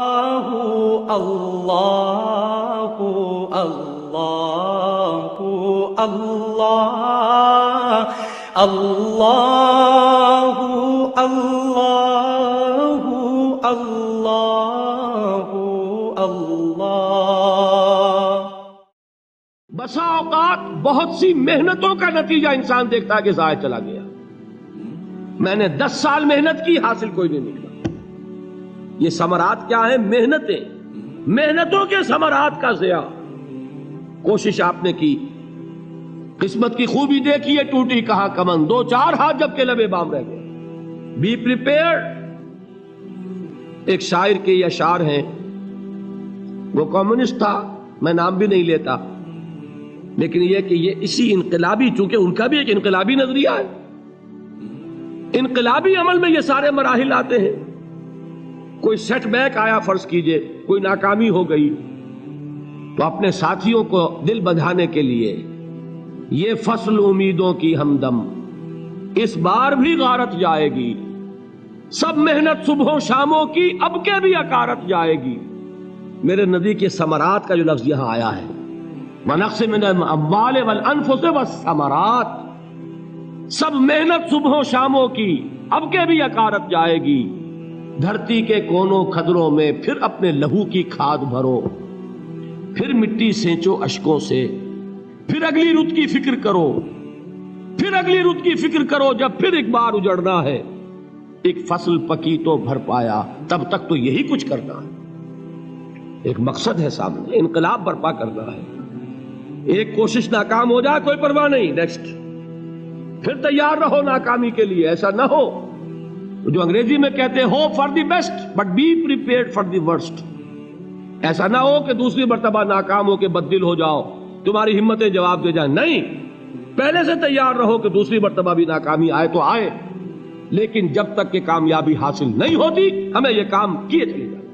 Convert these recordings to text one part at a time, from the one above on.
اللہ اللہ اللہ اللہ اللہ اللہ اللہ۔ بسا اوقات بہت سی محنتوں کا نتیجہ انسان دیکھتا ہے کہ ضائع چلا گیا، میں نے 10 سال محنت کی، حاصل کوئی نہیں نکلا۔ یہ ثمرات کیا ہیں؟ محنتوں کے ثمرات کا ضیاع۔ کوشش آپ نے کی، قسمت کی خوبی دیکھی ہے، ٹوٹی کہاں کمن، 2-4 ہاتھ جب کے لبے بام رہ گئے۔ Be prepared. ایک شاعر کے یہ اشعار ہیں، وہ کمیونسٹ تھا، میں نام بھی نہیں لیتا، لیکن یہ کہ یہ اسی انقلابی، چونکہ ان کا بھی ایک انقلابی نظریہ ہے، انقلابی عمل میں یہ سارے مراحل آتے ہیں۔ کوئی سیٹ بیک آیا، فرض کیجئے کوئی ناکامی ہو گئی، تو اپنے ساتھیوں کو دل بندھانے کے لیے یہ فصل امیدوں کی ہمدم اس بار بھی غارت جائے گی، سب محنت صبحوں شاموں کی اب کے بھی اکارت جائے گی۔ میرے نبی کے ثمرات کا جو لفظ یہاں آیا ہے، وَنَقْصٍ مِّنَ الْأَمْوَالِ وَالْأَنفُسِ وَالثَّمَرَاتِ، سب محنت صبحوں شاموں کی اب کے بھی اکارت جائے گی۔ دھرتی کے کونوں کھدروں میں پھر اپنے لہو کی کھاد بھرو، پھر مٹی سینچو اشکوں سے، پھر اگلی رت کی فکر کرو، پھر اگلی رت کی فکر کرو، جب پھر ایک بار اجڑنا ہے۔ ایک فصل پکی تو بھر پایا، تب تک تو یہی کچھ کرنا ہے۔ ایک مقصد ہے سامنے، انقلاب برپا کرنا ہے۔ ایک کوشش ناکام ہو جائے کوئی پرواہ نہیں، نیکسٹ، پھر تیار رہو ناکامی کے لیے۔ ایسا نہ ہو جو انگریزی میں کہتے ہیں hope for the best but be prepared for the worst. ایسا نہ ہو کہ دوسری مرتبہ ناکام ہو کے بددل ہو جاؤ، تمہاری ہمتیں جواب دے جائیں۔ نہیں، پہلے سے تیار رہو کہ دوسری مرتبہ بھی ناکامی آئے تو آئے، لیکن جب تک کہ کامیابی حاصل نہیں ہوتی ہمیں یہ کام کیے چلے جائیں۔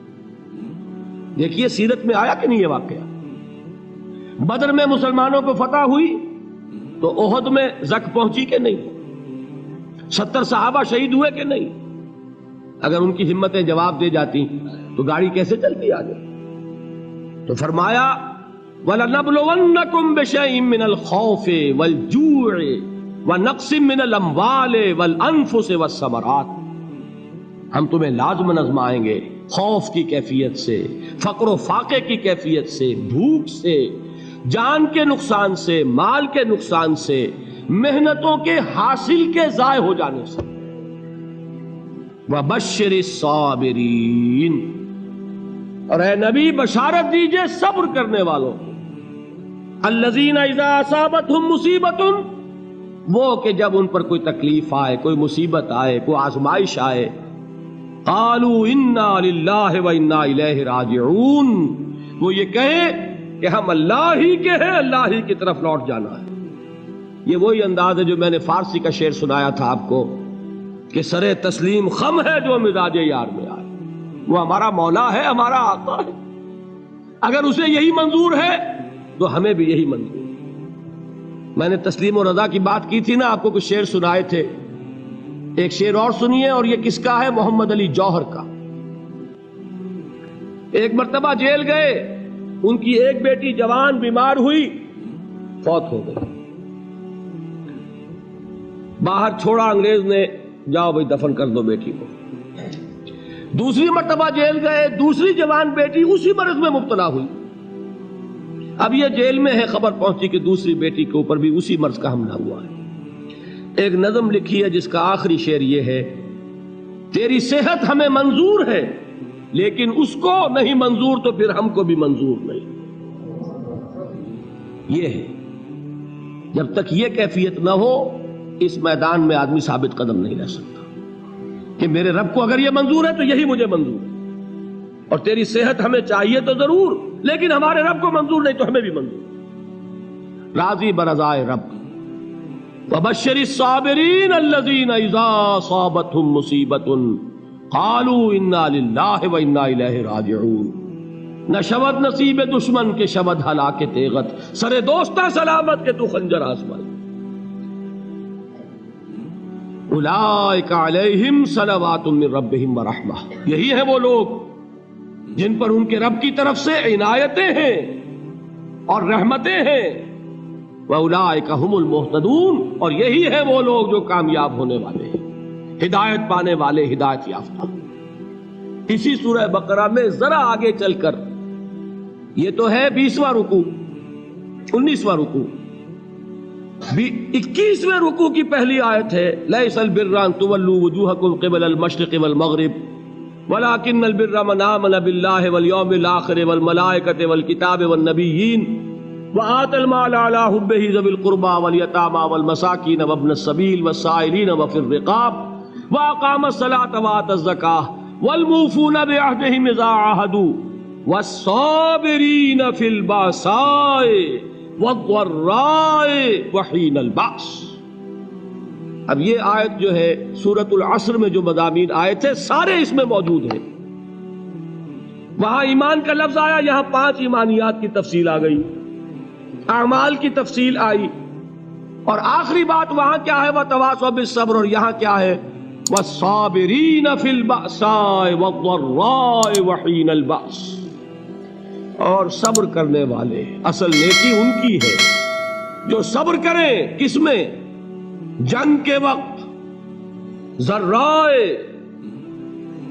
دیکھیے سیرت میں آیا کہ نہیں یہ واقعہ؟ بدر میں مسلمانوں کو فتح ہوئی تو احد میں زک پہنچی کہ نہیں؟ 70 صحابہ شہید ہوئے کہ نہیں؟ اگر ان کی ہمتیں جواب دے جاتی تو گاڑی کیسے چلتی آگے؟ تو فرمایا وَلَنَبْلُوَنَّكُمْ بِشَيْءٍ مِّنَ الْخَوْفِ وَالْجُوعِ وَنَقْصٍ مِّنَ الْأَمْوَالِ وَالْأَنفُسِ وَالثَّمَرَاتِ، ہم تمہیں لازم آزمائیں گے، خوف کی کیفیت سے، فقر و فاقے کی کیفیت سے، بھوک سے، جان کے نقصان سے، مال کے نقصان سے، محنتوں کے حاصل کے ضائع ہو جانے سے۔ وَبَشِّرِ الصَّابِرِينَ، اور اے نبی بشارت دیجئے صبر کرنے والوں کو۔ الَّذِينَ إِذَا أَصَابَتْهُمْ مُصِيبَةٌ، وہ کہ جب ان پر کوئی تکلیف آئے، کوئی مصیبت آئے، کوئی آزمائش آئے، قَالُوا إِنَّا لِلَّهِ وَإِنَّا إِلَيْهِ رَاجِعُونَ، وہ یہ کہیں کہ ہم اللہ ہی کے ہیں، اللہ ہی کی طرف لوٹ جانا ہے۔ یہ وہی انداز ہے جو میں نے فارسی کا شعر سنایا تھا آپ کو کہ سرے تسلیم خم ہے جو مزاج یار میں آئے۔ وہ ہمارا مولا ہے، ہمارا آقا ہے، اگر اسے یہی منظور ہے تو ہمیں بھی یہی منظور ہے۔ میں نے تسلیم و رضا کی بات کی تھی نا، آپ کو کچھ شعر سنائے تھے، ایک شعر اور سنیے، اور یہ کس کا ہے؟ محمد علی جوہر کا۔ ایک مرتبہ جیل گئے، ان کی ایک بیٹی جوان بیمار ہوئی، فوت ہو گئی، باہر چھوڑا انگریز نے، جاؤ بھائی دفن کر دو بیٹی کو۔ دوسری مرتبہ جیل گئے، دوسری جوان بیٹی اسی مرض میں مبتلا ہوئی۔ اب یہ جیل میں ہے، خبر پہنچی کہ دوسری بیٹی کے اوپر بھی اسی مرض کا حملہ ہوا ہے۔ ایک نظم لکھی ہے جس کا آخری شعر یہ ہے، تیری صحت ہمیں منظور ہے لیکن اس کو نہیں منظور تو پھر ہم کو بھی منظور نہیں۔ یہ ہے، جب تک یہ کیفیت نہ ہو اس میدان میں آدمی ثابت قدم نہیں رہ سکتا کہ میرے رب کو اگر یہ منظور ہے تو یہی مجھے منظور ہے، اور تیری صحت ہمیں چاہیے تو ضرور، لیکن ہمارے رب کو منظور نہیں تو ہمیں بھی منظور۔ راضی برضائے رب۔ وَبَشِّرِ الصَّابِرِينَ الَّذِينَ إِذَا أَصَابَتْهُمْ مُصِيبَةٌ قَالُوا إِنَّا لِلَّهِ وَإِنَّا إِلَيْهِ رَاجِعُونَ۔ نہ شود نصیب دشمن کے شود ہلاک تیغت، سر دوستہ سلامت کے تو خنجر آزمائی۔ اولئک علیہم صلوات من ربہم ورحمہ، یہی ہے وہ لوگ جن پر ان کے رب کی طرف سے عنایتیں ہیں اور رحمتیں ہیں، وَأُولَٰئِكَ هُمُ الْمُهْتَدُونَ، اور یہی ہے وہ لوگ جو کامیاب ہونے والے ہیں، ہدایت پانے والے، ہدایت یافتہ۔ اسی سورہ بقرہ میں ذرا آگے چل کر، یہ تو ہے 20واں رکوع، 19واں رکوع، 21ویں رکوع کی پہلی آیت ہے، لَيْسَ الْبِرَّ أَن تُوَلُّوا وُجُوهَكُمْ قِبَلَ الْمَشْرِقِ وَالْمَغْرِبِ وَلَٰكِنَّ الْبِرَّ مَنْ آمَنَ بِاللَّهِ وَالْيَوْمِ الْآخِرِ وَالْمَلَائِكَةِ وَالْكِتَابِ وَالنَّبِيِّينَ وَآتَى الْمَالَ عَلَىٰ حُبِّهِ ذَوِي الْقُرْبَىٰ وَالْيَتَامَىٰ وَالْمَسَاكِينَ وَابْنَ السَّبِيلِ وَالسَّائِلِينَ وَفِي الرِّقَابِ وَأَقَامَ الصَّلَاةَ وَآتَى الزَّكَاةَ وَالْمُوفُونَ بِعَهْدِهِمْ إِذَا عَاهَدُوا وَالصَّابِرِينَ فِي الْبَأْسَاءِ وَالضَّرَّاءِ وَحِينَ الْبَأْسِ۔ اب یہ آیت جو ہے سورۃ العصر میں جو مضامین آئے تھے سارے اس میں موجود ہیں۔ وہاں ایمان کا لفظ آیا، یہاں 5 ایمانیات کی تفصیل آ گئی، اعمال کی تفصیل آئی، اور آخری بات وہاں کیا ہے، وَتَوَاصَوْا بِالصَّبْرِ، اور یہاں کیا ہے، وَالصَّابِرِينَ فِي الْبَأْسَاءِ وَالضَّرَّاءِ وَحِينَ الْبَأْسِ، اور صبر کرنے والے، اصل نیکی ان کی ہے جو صبر کریں، کس میں؟ جنگ کے وقت، ذرائے،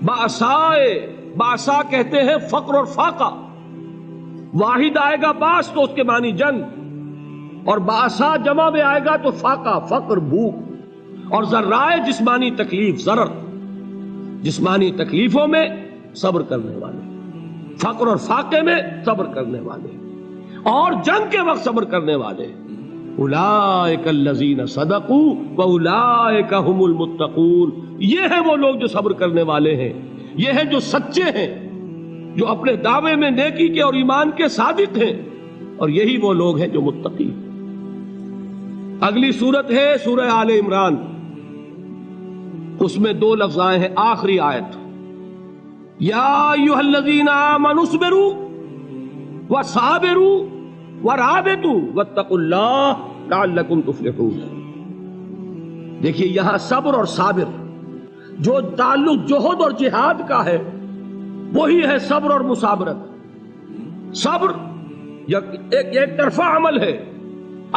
باسائے، باسا کہتے ہیں فقر اور فاقہ، واحد آئے گا باس تو اس کے معنی جنگ، اور باسا جمع میں آئے گا تو فاقہ، فقر، بھوک، اور ذرائے جسمانی تکلیف، ضرر، جسمانی تکلیفوں میں صبر کرنے والے، فقر اور فاقے میں صبر کرنے والے، اور جنگ کے وقت صبر کرنے والے۔ اولئک الذین صدقوا واولئک هم المتقون، یہ ہیں وہ لوگ جو صبر کرنے والے ہیں، یہ ہیں جو سچے ہیں، جو اپنے دعوے میں نیکی کے اور ایمان کے صادق ہیں، اور یہی وہ لوگ ہیں جو متقی۔ اگلی سورت ہے سورہ آل عمران، اس میں 2 لفظ آئے ہیں، آخری آیت، یا ایھا الذین آمنوا اصبروا وصابروا ورابطوا واتقوا اللہ لعلکم تفلحون۔ دیکھیے یہاں صبر اور صابر، جو تعلق جہد اور جہاد کا ہے وہی ہے صبر اور مصابرت۔ صبر ایک طرفہ عمل ہے،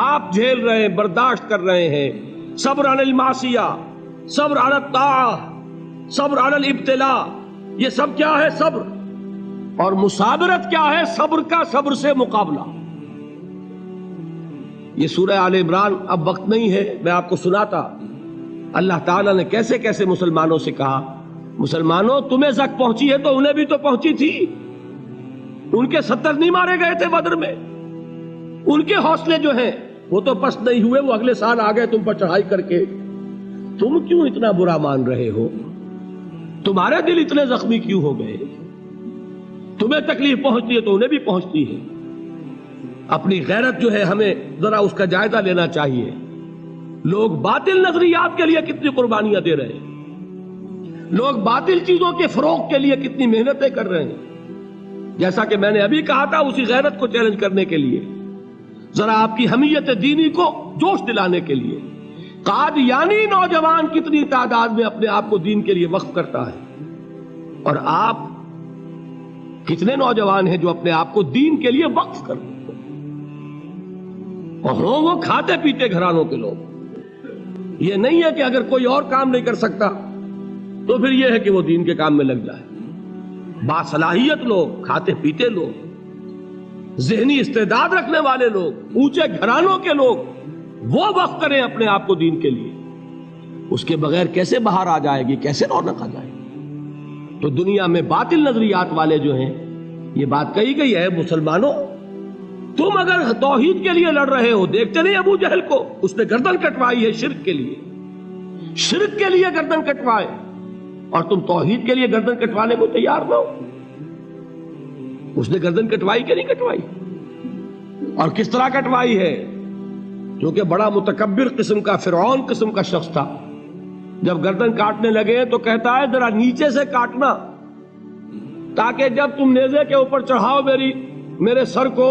آپ جھیل رہے ہیں، برداشت کر رہے ہیں، صبر علی المعصیہ، صبر علی الطاعہ، صبر علی الابتلاء، یہ سب کیا ہے؟ صبر۔ اور مصابرت کیا ہے؟ صبر کا صبر سے مقابلہ۔ یہ سورہ آل عمران، اب وقت نہیں ہے میں آپ کو سناتا اللہ تعالیٰ نے کیسے کیسے مسلمانوں سے کہا، مسلمانوں تمہیں زک پہنچی ہے تو انہیں بھی تو پہنچی تھی، ان کے 70 نہیں مارے گئے تھے بدر میں، ان کے حوصلے جو ہیں وہ تو پست نہیں ہوئے، وہ اگلے سال آ گئے تم پر چڑھائی کر کے، تم کیوں اتنا برا مان رہے ہو؟ تمہارے دل اتنے زخمی کیوں ہو گئے؟ تمہیں تکلیف پہنچتی ہے تو انہیں بھی پہنچتی ہے۔ اپنی غیرت جو ہے ہمیں ذرا اس کا جائزہ لینا چاہیے۔ لوگ باطل نظریات کے لیے کتنی قربانیاں دے رہے ہیں، لوگ باطل چیزوں کے فروغ کے لیے کتنی محنتیں کر رہے ہیں۔ جیسا کہ میں نے ابھی کہا تھا، اسی غیرت کو چیلنج کرنے کے لیے، ذرا آپ کی حمیت دینی کو جوش دلانے کے لیے، قادیانی نوجوان کتنی تعداد میں اپنے آپ کو دین کے لیے وقف کرتا ہے، اور آپ کتنے نوجوان ہیں جو اپنے آپ کو دین کے لیے وقف کرتے ہیں، اور ہوں وہ کھاتے پیتے گھرانوں کے لوگ۔ یہ نہیں ہے کہ اگر کوئی اور کام نہیں کر سکتا تو پھر یہ ہے کہ وہ دین کے کام میں لگ جائے۔ باصلاحیت لوگ، کھاتے پیتے لوگ، ذہنی استعداد رکھنے والے لوگ، اونچے گھرانوں کے لوگ، وہ وقف کریں اپنے آپ کو دین کے لیے۔ اس کے بغیر کیسے باہر آ جائے گی، کیسے رونق آ جائے گی؟ تو دنیا میں باطل نظریات والے جو ہیں، یہ بات کہی گئی ہے، مسلمانوں تم اگر توحید کے لیے لڑ رہے ہو، دیکھتے نہیں ابو جہل کو، اس نے گردن کٹوائی ہے شرک کے لیے، شرک کے لیے گردن کٹوائے، اور تم توحید کے لیے گردن کٹوانے کو تیار نہ ہو۔ اس نے گردن کٹوائی کہ نہیں کٹوائی؟ اور کس طرح کٹوائی ہے؟ کیونکہ بڑا متکبر قسم کا، فرعون قسم کا شخص تھا، جب گردن کاٹنے لگے تو کہتا ہے ذرا نیچے سے کاٹنا، تاکہ جب تم نیزے کے اوپر چڑھاؤ میرے سر کو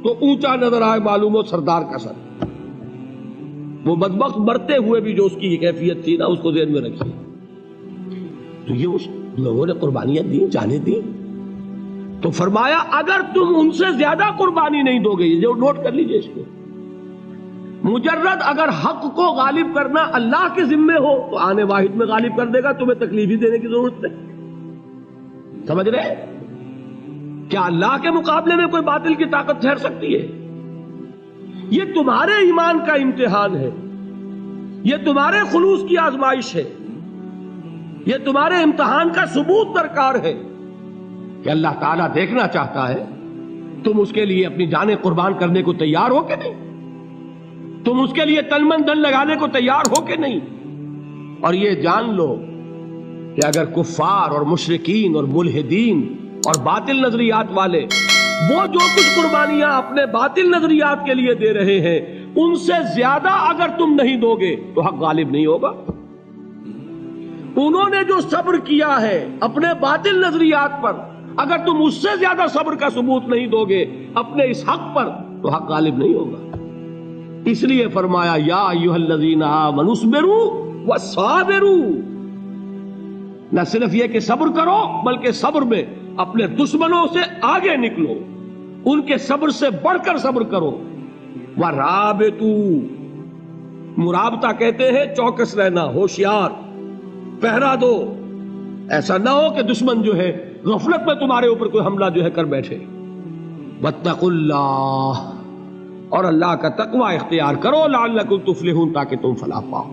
تو اونچا نظر آئے، معلوم ہو سردار کا سر۔ وہ بدبخت مرتے ہوئے بھی جو اس کی کیفیت تھی نا، اس کو ذہن میں رکھیے۔ تو یہ اس لوگوں نے قربانیاں دی، جانیں دی، تو فرمایا اگر تم ان سے زیادہ قربانی نہیں دو گے، یہ جو نوٹ کر لیجئے اس کو، مجرد اگر حق کو غالب کرنا اللہ کے ذمے ہو تو آنے واحد میں غالب کر دے گا، تمہیں تکلیف ہی دینے کی ضرورت نہیں۔ سمجھ رہے؟ کیا اللہ کے مقابلے میں کوئی باطل کی طاقت ٹھہر سکتی ہے؟ یہ تمہارے ایمان کا امتحان ہے، یہ تمہارے خلوص کی آزمائش ہے، یہ تمہارے امتحان کا ثبوت درکار ہے کہ اللہ تعالیٰ دیکھنا چاہتا ہے تم اس کے لیے اپنی جانیں قربان کرنے کو تیار ہو کہ نہیں، تم اس کے لیے تن من دھن لگانے کو تیار ہو کہ نہیں۔ اور یہ جان لو کہ اگر کفار اور مشرکین اور ملحدین اور باطل نظریات والے وہ جو کچھ قربانیاں اپنے باطل نظریات کے لیے دے رہے ہیں ان سے زیادہ اگر تم نہیں دو گے تو حق غالب نہیں ہوگا۔ انہوں نے جو صبر کیا ہے اپنے باطل نظریات پر، اگر تم اس سے زیادہ صبر کا ثبوت نہیں دو گے اپنے اس حق پر تو حق غالب نہیں ہوگا۔ اس لیے فرمایا یا ایھا الذین آمنوا اصبروا وصابروا، نہ صرف یہ کہ صبر کرو بلکہ صبر میں اپنے دشمنوں سے آگے نکلو، ان کے صبر سے بڑھ کر صبر کرو۔ ورابطوا، مرابطہ کہتے ہیں چوکس رہنا، ہوشیار، پہرا دو، ایسا نہ ہو کہ دشمن جو ہے غفلت میں تمہارے اوپر کوئی حملہ جو ہے کر بیٹھے۔ واتقوا اللہ، اور اللہ کا تقوی اختیار کرو، لعلکم تفلحون، تاکہ تم فلاح پاؤ۔